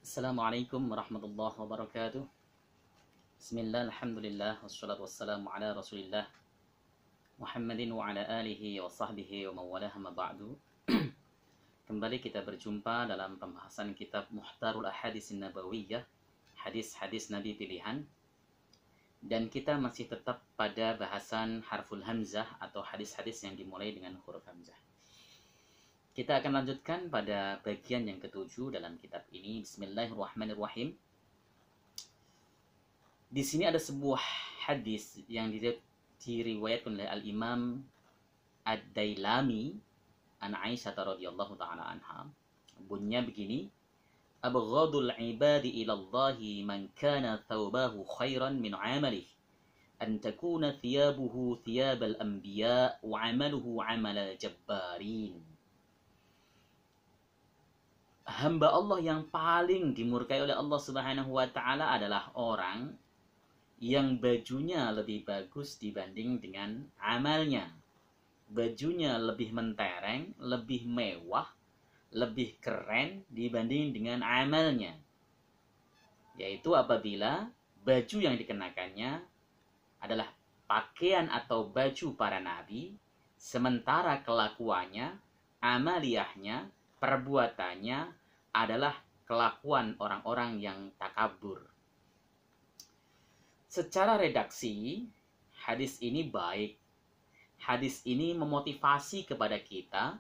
Assalamualaikum warahmatullahi wabarakatuh. Bismillah, alhamdulillah, wassalatu wassalamu ala rasulillah Muhammadin wa ala alihi wa sahbihi wa mawalah ma ba'du. Kembali kita berjumpa dalam pembahasan kitab Muhtarul Ahadits Nabawiyah, hadis-hadis Nabi pilihan. Dan kita masih tetap pada bahasan harful hamzah atau hadis-hadis yang dimulai dengan huruf hamzah. Kita akan lanjutkan pada bagian yang ketujuh dalam kitab ini. Bismillahirrahmanirrahim. Di sini ada sebuah hadis yang diriwayatkan oleh Al-Imam Ad-Dailami an Aisyah radhiyallahu taala anha. Bunyinya begini: Abghadul ibadi ilallahi man kana thawbahu khairan min 'amalihi an takuna thiyabuhu thiyabal anbiya wa 'amaluhu 'amalal jabbarin. Hamba Allah yang paling dimurkai oleh Allah Subhanahu wa taala adalah orang yang bajunya lebih bagus dibanding dengan amalnya. Bajunya lebih mentereng, lebih mewah, lebih keren dibanding dengan amalnya. Yaitu apabila baju yang dikenakannya adalah pakaian atau baju para nabi, sementara kelakuannya, amaliyahnya, perbuatannya adalah kelakuan orang-orang yang takabur. Secara redaksi, hadis ini baik. Hadis ini memotivasi kepada kita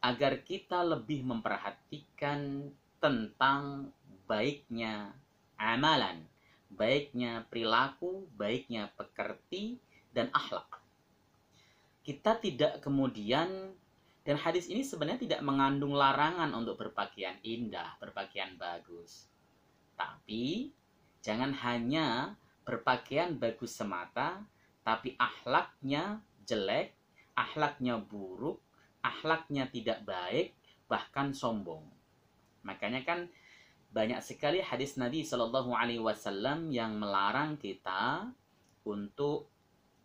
agar kita lebih memperhatikan tentang baiknya amalan, baiknya perilaku, baiknya pekerti, dan akhlak. Kita tidak kemudian, dan hadis ini sebenarnya tidak mengandung larangan untuk berpakaian indah, berpakaian bagus. Tapi jangan hanya berpakaian bagus semata, tapi akhlaknya jelek, akhlaknya buruk, akhlaknya tidak baik, bahkan sombong. Makanya kan banyak sekali hadis Nabi Shallallahu Alaihi Wasallam yang melarang kita untuk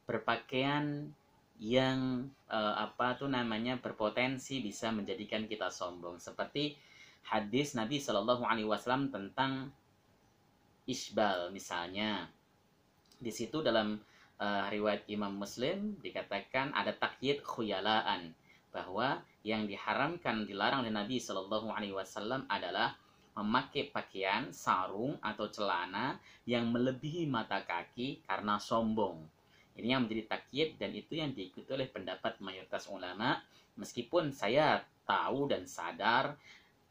berpakaian yang berpotensi bisa menjadikan kita sombong. Seperti hadis Nabi Shallallahu Alaihi Wasallam tentang isbal misalnya. Di situ dalam riwayat Imam Muslim dikatakan ada takyid khuyalaan, bahwa yang diharamkan, dilarang oleh Nabi Shallallahu Alaihi Wasallam adalah memakai pakaian sarung atau celana yang melebihi mata kaki karena sombong. Ini yang menjadi takyid, dan itu yang diikuti oleh pendapat mayoritas ulama. Meskipun saya tahu dan sadar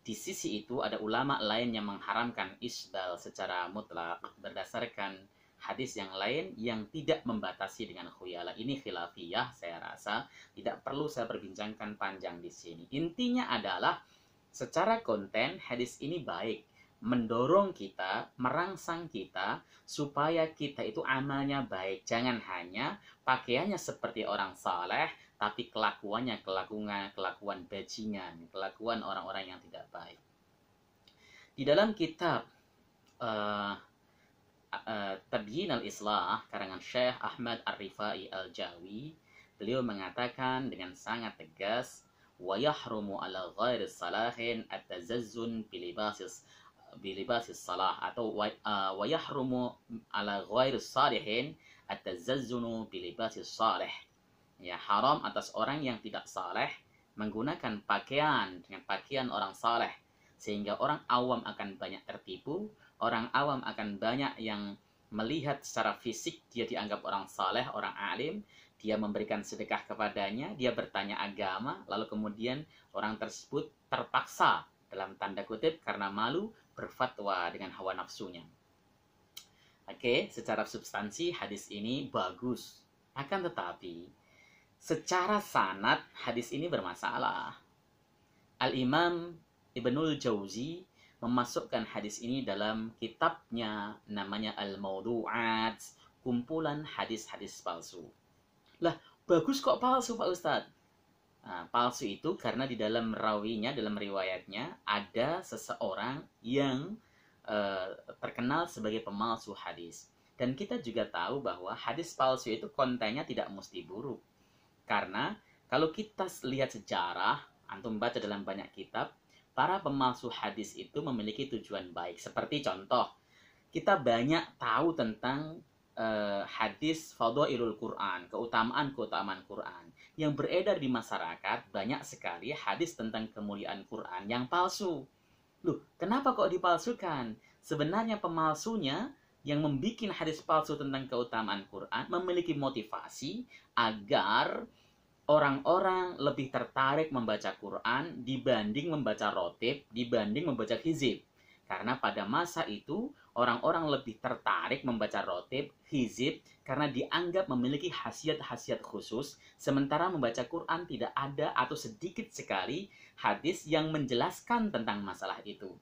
di sisi itu ada ulama lain yang mengharamkan isbal secara mutlak berdasarkan hadis yang lain yang tidak membatasi dengan khuyala. Ini khilafiyah, saya rasa tidak perlu saya perbincangkan panjang di sini. Intinya adalah secara konten hadis ini baik, mendorong kita, merangsang kita supaya kita itu amalnya baik. Jangan hanya pakaiannya seperti orang saleh, tapi kelakuannya kelakuan bajingan, kelakuan orang-orang yang tidak baik. Di dalam kitab Tabyin al-Islah karangan Syekh Ahmad Ar-Rifai Al-Jawi, beliau mengatakan dengan sangat tegas, wa yahrumu ala ghairi salahin at-tazazzun bilibasis salah, atau wa yahrumu ala ghairi salihin at-tazazzunu bilibasis salih. Ya, haram atas orang yang tidak saleh menggunakan pakaian dengan pakaian orang saleh, sehingga orang awam akan banyak tertipu. Orang awam akan banyak yang melihat secara fisik dia dianggap orang saleh, orang alim, dia memberikan sedekah kepadanya, dia bertanya agama, lalu kemudian orang tersebut terpaksa dalam tanda kutip karena malu berfatwa dengan hawa nafsunya. Oke, secara substansi hadis ini bagus. Akan tetapi secara sanad hadis ini bermasalah. Al-Imam Ibnul Jauzi memasukkan hadis ini dalam kitabnya namanya Al-Mawdu'at, kumpulan hadis-hadis palsu. Lah, bagus kok palsu, Pak Ustadz? Nah, palsu itu karena di dalam rawinya, dalam riwayatnya ada seseorang yang terkenal sebagai pemalsu hadis. Dan kita juga tahu bahwa hadis palsu itu kontennya tidak mesti buruk. Karena kalau kita lihat sejarah, antum baca dalam banyak kitab, para pemalsu hadis itu memiliki tujuan baik. Seperti contoh, kita banyak tahu tentang hadis Fadhailul Quran, keutamaan-keutamaan Quran. Yang beredar di masyarakat banyak sekali hadis tentang kemuliaan Quran yang palsu. Loh, kenapa kok dipalsukan? Sebenarnya pemalsunya yang membuat hadis palsu tentang keutamaan Quran memiliki motivasi agar orang-orang lebih tertarik membaca Quran dibanding membaca rotib, dibanding membaca hizib. Karena pada masa itu, orang-orang lebih tertarik membaca rotib, hizib, karena dianggap memiliki khasiat-khasiat khusus, sementara membaca Quran tidak ada atau sedikit sekali hadis yang menjelaskan tentang masalah itu.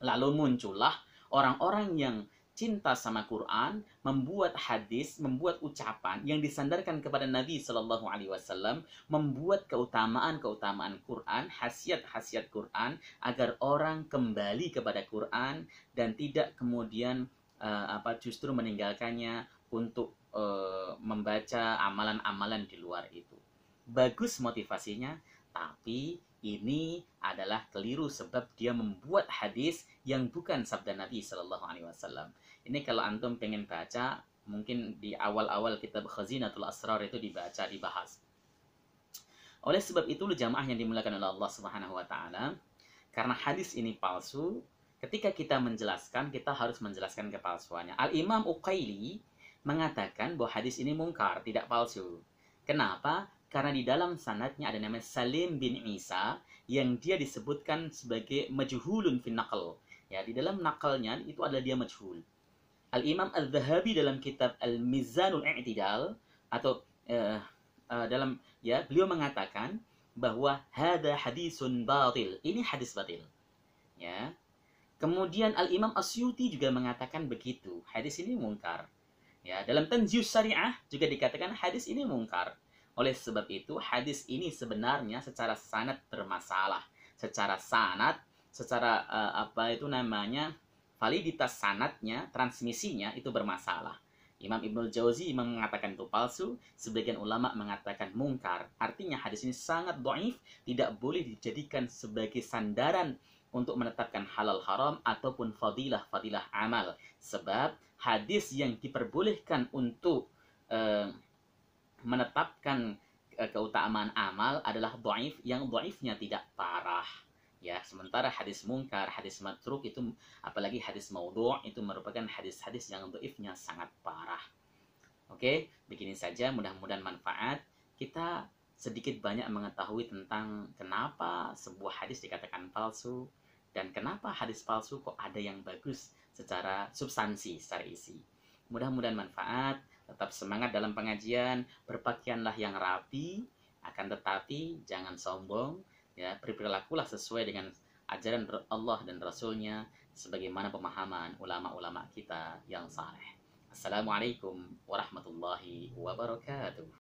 Lalu muncullah orang-orang yang cinta sama Quran, membuat hadis, membuat ucapan yang disandarkan kepada Nabi Shallallahu Alaihi Wasallam, membuat keutamaan-keutamaan Quran, khasiat-khasiat Quran, agar orang kembali kepada Quran dan tidak kemudian justru meninggalkannya untuk membaca amalan-amalan di luar itu. Bagus motivasinya, tapi ini adalah keliru sebab dia membuat hadis yang bukan sabda Nabi Shallallahu Alaihi Wasallam. Ini kalau antum pengen baca, mungkin di awal-awal kitab Khazinatul Asrar itu dibahas. Oleh sebab itu, jamaah yang dimuliakan oleh Allah Subhanahu wa taala, karena hadis ini palsu, ketika kita menjelaskan, kita harus menjelaskan kepalsuannya. Al-Imam Uqaili mengatakan bahwa hadis ini mungkar, tidak palsu. Kenapa? Karena di dalam sanadnya ada namanya Salim bin Isa yang dia disebutkan sebagai majhulun fin naql. Ya, di dalam nakalnya itu adalah dia majhul. Al-Imam Al-Dhahabi dalam kitab Al-Mizanul I'tidal atau dalam beliau mengatakan bahwa hada hadisun batil. Ini hadis batil. Ya. Kemudian Al-Imam Asyuti juga mengatakan begitu. Hadis ini mungkar. Ya, dalam Tanzius Syariah juga dikatakan hadis ini mungkar. Oleh sebab itu, hadis ini sebenarnya secara sanad bermasalah. Secara sanad, secara validitas sanadnya, transmisinya itu bermasalah. Imam Ibnul Jauzi mengatakan itu palsu, sebagian ulama mengatakan mungkar. Artinya hadis ini sangat dhaif, tidak boleh dijadikan sebagai sandaran untuk menetapkan halal haram ataupun fadilah amal. Sebab hadis yang diperbolehkan untuk menetapkan keutamaan amal adalah dhaif yang dhaifnya tidak parah. Ya, sementara hadis mungkar, hadis matruk itu, apalagi hadis maudhu' itu merupakan hadis-hadis yang dhaifnya sangat parah. Oke, begini saja, mudah-mudahan manfaat. Kita sedikit banyak mengetahui tentang kenapa sebuah hadis dikatakan palsu dan kenapa hadis palsu kok ada yang bagus secara substansi, secara isi. Mudah-mudahan manfaat. Tetap semangat dalam pengajian, berpakaianlah yang rapi, akan tetapi jangan sombong, ya, berperilakulah sesuai dengan ajaran Allah dan Rasulnya, sebagaimana pemahaman ulama-ulama kita yang saleh. Assalamualaikum warahmatullahi wabarakatuh.